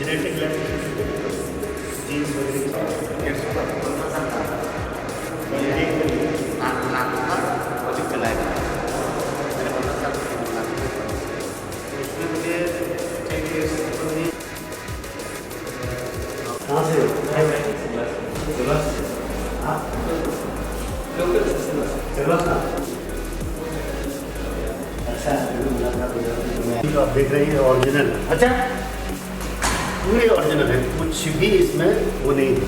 Genetic jeans कहाँ से अच्छा आप देख रही है ओरिजिनल। अच्छा पूरे ओरिजिनल है, कुछ भी इसमें वो नहीं है।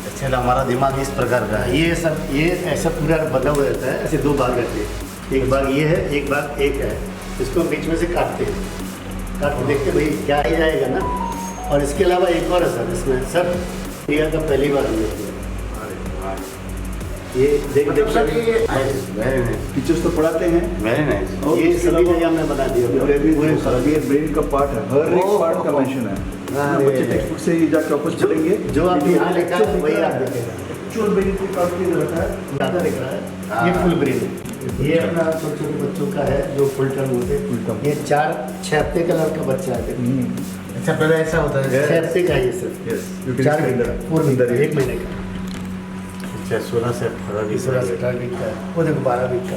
अच्छा हमारा दिमाग इस प्रकार का है, ये सब ये ऐसा पूरा बंधा हुआ रहता है, ऐसे दो भाग रहते हैं, एक भाग ये है एक भाग एक है, इसको बीच में से काटते हैं, काट के देखते भाई क्या ही जाएगा ना। और इसके अलावा एक और है सर इसमें, सर इंडिया का पहली बार हमने किया ये देख सर, ये टीचर्स तो पढ़ाते हैं, वेरी नाइस, ये सभी जगह हमने बना दिया पूरे ब्रेन का पार्ट है, हर एक पार्ट का मेंशन है। बच्चे टेक्स्ट बुक से ही जाकर वापस पढ़ेंगे, जो आप यहाँ लिखा है वही आप देखेगा। एक्चुअल ब्रेन की काफी रहता है, ज़्यादा दिख रहा है, ये फुल ब्रेन है। ये अपना छोटे छोटे बच्चों का है जो फुल टर्म होते हैं, ये 4-6 हफ्ते का लड़का बच्चा है। अच्छा पहले ऐसा होता है 6 हफ्ते का ये सिर्फ 4 महीने 1 महीने का। अच्छा 16 से 18 वीक का है, वो देखो 12 वीक का।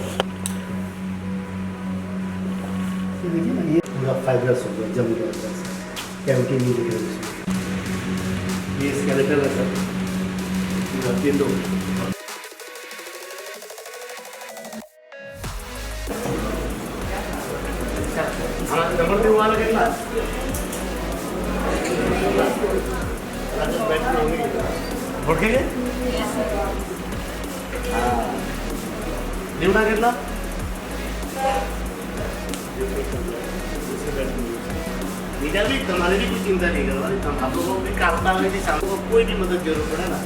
ये देखिए ना, ये पूरा फाइब्रस हो गया, जम गया अंदर से, कैविटी नहीं दिख रही इसमें। ये स्केलेटल है सर, तीन दो वाला कितना उठेंगे निवडा घेतला मीडिया भी तुम्हारे भी कुछ चिंता नहीं करवा, हम लोगों को भी काटना में शाम को कोई भी मदद जरूर पड़े ना,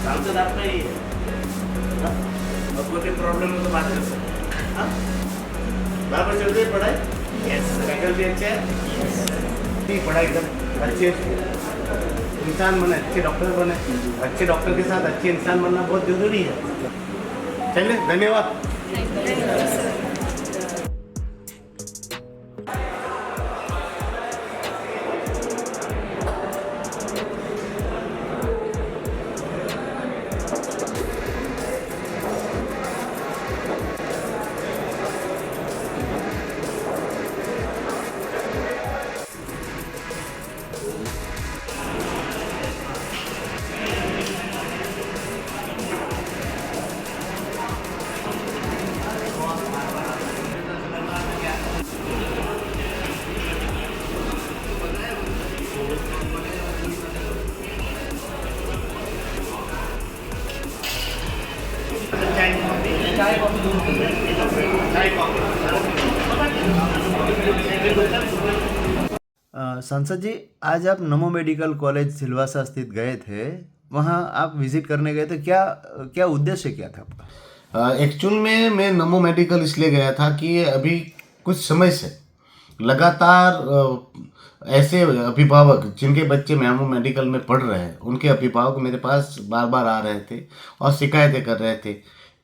सांसद आपका ही है, और कोई प्रॉब्लम हो तो बात कर सकते हैं। बराबर चल रही है पढ़ाई? यस। फैकल्टी अच्छे है, पढ़ाई कर अच्छे इंसान बने, अच्छे डॉक्टर बने, अच्छे डॉक्टर के साथ अच्छे इंसान बनना बहुत जरूरी है। चलिए धन्यवाद। सांसद जी, आज आप नमो मेडिकल कॉलेज सिलवासा स्थित गए थे, वहाँ आप विजिट करने गए थे, क्या क्या उद्देश्य क्या था आपका? एक्चुअल में मैं नमो मेडिकल इसलिए गया था कि अभी कुछ समय से लगातार ऐसे अभिभावक जिनके बच्चे नमो मेडिकल में पढ़ रहे हैं, उनके अभिभावक मेरे पास बार बार आ रहे थे और शिकायतें कर रहे थे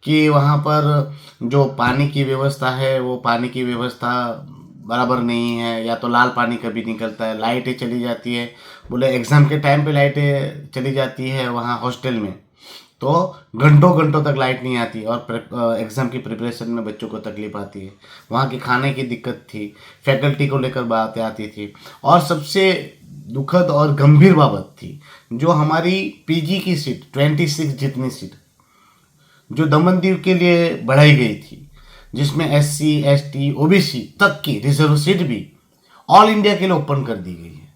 कि वहाँ पर जो पानी की व्यवस्था है वो पानी की व्यवस्था बराबर नहीं है, या तो लाल पानी कभी निकलता है, लाइटें चली जाती है, बोले एग्ज़ाम के टाइम पे लाइटें चली जाती है वहाँ हॉस्टल में, तो घंटों घंटों तक लाइट नहीं आती और एग्ज़ाम की प्रिपरेशन में बच्चों को तकलीफ आती है। वहाँ की खाने की दिक्कत थी, फैकल्टी को लेकर बातें आती थी, और सबसे दुखद और गंभीर बाबत थी जो हमारी पीजी की सीट 26 जितनी सीट जो दमनदीव के लिए बढ़ाई गई थी, जिसमें SC ST OBC तक की रिजर्व सीट भी ऑल इंडिया के लिए ओपन कर दी गई है।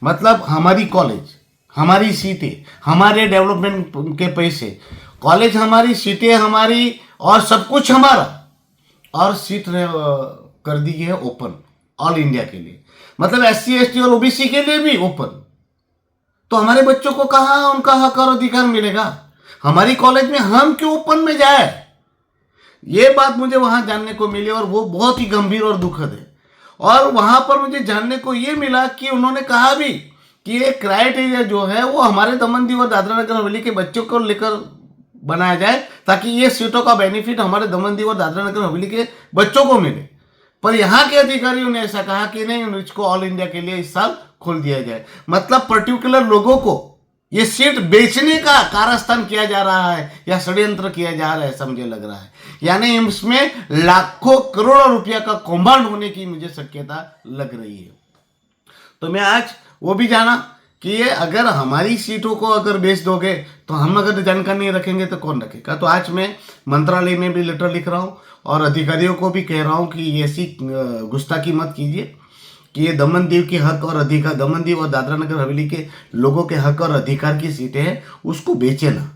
मतलब हमारी कॉलेज, हमारी सीटें, हमारे डेवलपमेंट के पैसे, कॉलेज हमारी, सीटें हमारी और सब कुछ हमारा, और सीट कर दी गई है ओपन ऑल इंडिया के लिए, मतलब SC ST और OBC के लिए भी ओपन। तो हमारे बच्चों को कहाँ उनका हक और अधिकार मिलेगा? हमारी कॉलेज में हम क्यों ओपन में जाए? ये बात मुझे वहां जानने को मिली और वो बहुत ही गंभीर और दुखद है। और वहां पर मुझे जानने को ये मिला कि उन्होंने कहा भी कि ये क्राइटेरिया जो है वो हमारे दमन दीव और दादरा नगर हवेली के बच्चों को लेकर बनाया जाए, ताकि ये सीटों का बेनिफिट हमारे दमन दीव और दादरा नगर हवेली के बच्चों को मिले। पर यहाँ के अधिकारियों ने ऐसा कहा कि नहीं, इसको ऑल इंडिया के लिए इस साल खोल दिया जाए। मतलब पर्टिकुलर लोगों को ये सीट बेचने का कारस्तान किया जा रहा है या षड्यंत्र किया जा रहा है, ऐसा मुझे लग रहा है। यानी इसमें लाखों करोड़ों रुपया का कौभांड होने की मुझे शक्यता लग रही है। तो मैं आज वो भी जाना कि ये अगर हमारी सीटों को अगर बेच दोगे तो हम अगर जानकारी नहीं रखेंगे तो कौन रखेगा। तो आज मैं मंत्रालय में भी लेटर लिख रहा हूँ और अधिकारियों को भी कह रहा हूँ कि ऐसी गुस्ताखी मत कीजिए कि ये दमन दीव के हक और अधिकार, दमन दीव और दादरा नगर हवेली के लोगों के हक और अधिकार की सीटें हैं, उसको बेचे ना,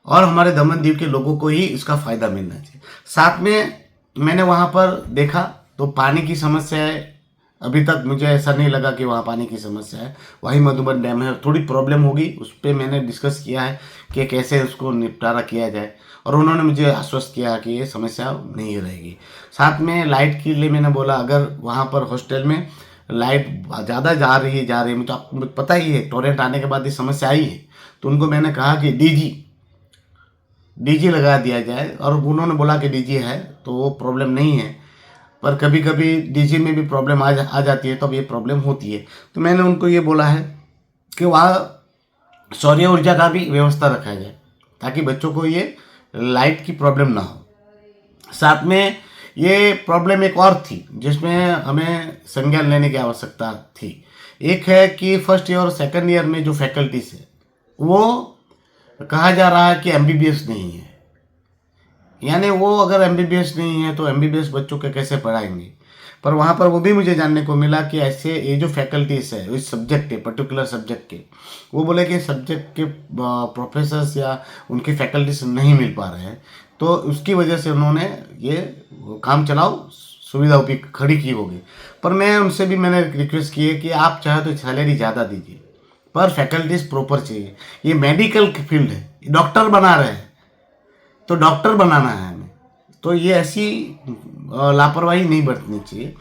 और हमारे दमन दीव के लोगों को ही इसका फायदा मिलना चाहिए। साथ में मैंने वहाँ पर देखा तो पानी की समस्या है। अभी तक मुझे ऐसा नहीं लगा कि वहाँ पानी की समस्या है। वहीं मधुबन डैम है, थोड़ी प्रॉब्लम होगी, उस पर मैंने डिस्कस किया है कि कैसे उसको निपटारा किया जाए, और उन्होंने मुझे आश्वस्त किया कि ये समस्या नहीं रहेगी। साथ में लाइट के लिए मैंने बोला अगर वहाँ पर हॉस्टल में लाइट ज़्यादा जा रही है, मुझे आपको पता ही है टोरेंट आने के बाद ये समस्या आई है। तो उनको मैंने कहा कि डीजी लगा दिया जाए, और उन्होंने बोला कि डीजी है तो वो प्रॉब्लम नहीं है, पर कभी कभी डीजी में भी प्रॉब्लम आ जाती है, तो अब ये प्रॉब्लम होती है। तो मैंने उनको ये बोला है कि वहाँ सौर ऊर्जा का भी व्यवस्था रखा जाए ताकि बच्चों को ये लाइट की प्रॉब्लम ना हो। साथ में ये प्रॉब्लम एक और थी जिसमें हमें संज्ञान लेने की आवश्यकता थी। एक है कि फर्स्ट ईयर और सेकंड ईयर में जो फैकल्टीज है वो कहा जा रहा है कि एमबीबीएस नहीं है। यानी वो अगर एमबीबीएस नहीं है तो एमबीबीएस बच्चों के कैसे पढ़ाएंगे। पर वहाँ पर वो भी मुझे जानने को मिला कि ऐसे ये जो फैकल्टीज है इस सब्जेक्ट के, पर्टिकुलर सब्जेक्ट के, वो बोले कि सब्जेक्ट के प्रोफेसर्स या उनके फैकल्टीज नहीं मिल पा रहे हैं, तो उसकी वजह से उन्होंने ये काम चलाओ सुविधा भी खड़ी की होगी। पर मैं उनसे भी मैंने रिक्वेस्ट की है कि आप चाहे तो सैलरी ज़्यादा दीजिए, पर फैकल्टीज प्रॉपर चाहिए। ये मेडिकल फील्ड है, डॉक्टर बना रहे हैं तो डॉक्टर बनाना है हमें, तो ये ऐसी लापरवाही नहीं बरतनी चाहिए।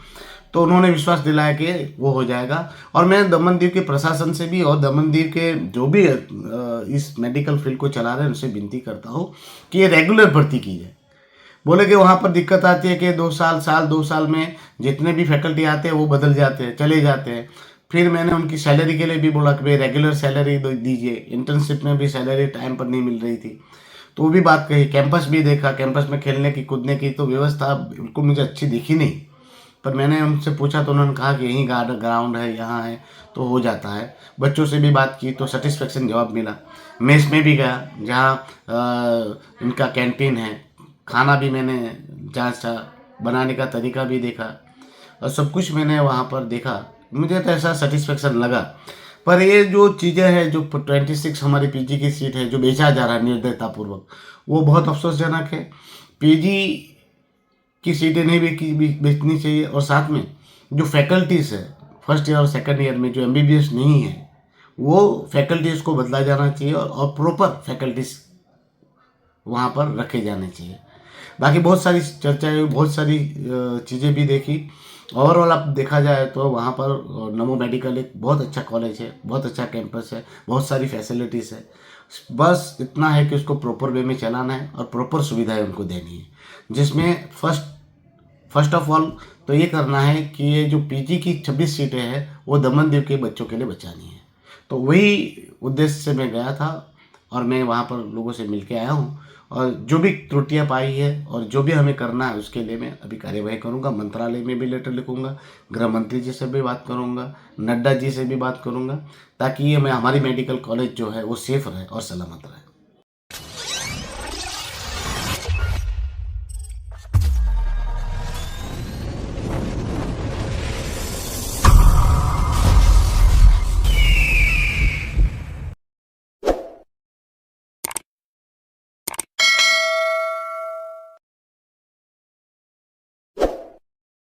तो उन्होंने विश्वास दिलाया कि वो हो जाएगा। और मैं दमन दीव के प्रशासन से भी और दमन दीव के जो भी इस मेडिकल फील्ड को चला रहे हैं उनसे विनती करता हूँ कि ये रेगुलर भर्ती की जाए। बोले कि वहाँ पर दिक्कत आती है कि 2 साल में जितने भी फैकल्टी आते हैं वो बदल जाते हैं, चले जाते हैं। फिर मैंने उनकी सैलरी के लिए भी बोला कि भाई रेगुलर सैलरी दीजिए। इंटर्नशिप में भी सैलरी टाइम पर नहीं मिल रही थी, तो वो भी बात कही। कैंपस भी देखा, कैंपस में खेलने की कूदने की तो व्यवस्था बिल्कुल मुझे अच्छी दिखी नहीं। पर मैंने उनसे पूछा तो उन्होंने कहा कि यहीं ग्राउंड है, यहाँ है तो हो जाता है। बच्चों से भी बात की तो सेटिस्फेक्शन जवाब मिला। मेस में भी गया जहाँ इनका कैंटीन है, खाना भी मैंने जांचा, बनाने का तरीका भी देखा और सब कुछ मैंने वहाँ पर देखा। मुझे तो ऐसा सेटिस्फेक्शन लगा। पर ये जो चीज़ें हैं, जो 26 हमारी पीजी की सीट है जो बेचा जा रहा है निर्दयतापूर्वक, वो बहुत अफसोसजनक है। पीजी की सीटें नहीं बेचनी चाहिए। और साथ में जो फैकल्टीज़ है फर्स्ट ईयर और सेकंड ईयर में जो एमबीबीएस नहीं है, वो फैकल्टीज़ को बदला जाना चाहिए और प्रॉपर फैकल्टीज़ वहाँ पर रखे जाने चाहिए। बाकी बहुत सारी चर्चाएं, बहुत सारी चीज़ें भी देखी। ओवरऑल अब देखा जाए तो वहाँ पर नमो मेडिकल एक बहुत अच्छा कॉलेज है, बहुत अच्छा कैंपस है, बहुत सारी फैसिलिटीज़ है। बस इतना है कि उसको प्रॉपर वे में चलाना है और प्रॉपर सुविधाएं उनको देनी है, जिसमें फर्स्ट ऑफ ऑल तो ये करना है कि ये जो पीजी की 26 सीटें हैं वो दमन दीव के बच्चों के लिए बचानी है। तो वही उद्देश्य से मैं गया था और मैं वहाँ पर लोगों से मिल के आया हूँ। और जो भी त्रुटियां पाई है और जो भी हमें करना है उसके लिए मैं अभी कार्यवाही करूंगा। मंत्रालय में भी लेटर लिखूंगा, गृह मंत्री जी से भी बात करूंगा, नड्डा जी से भी बात करूंगा, ताकि ये हमारी मेडिकल कॉलेज जो है वो सेफ रहे और सलामत रहे।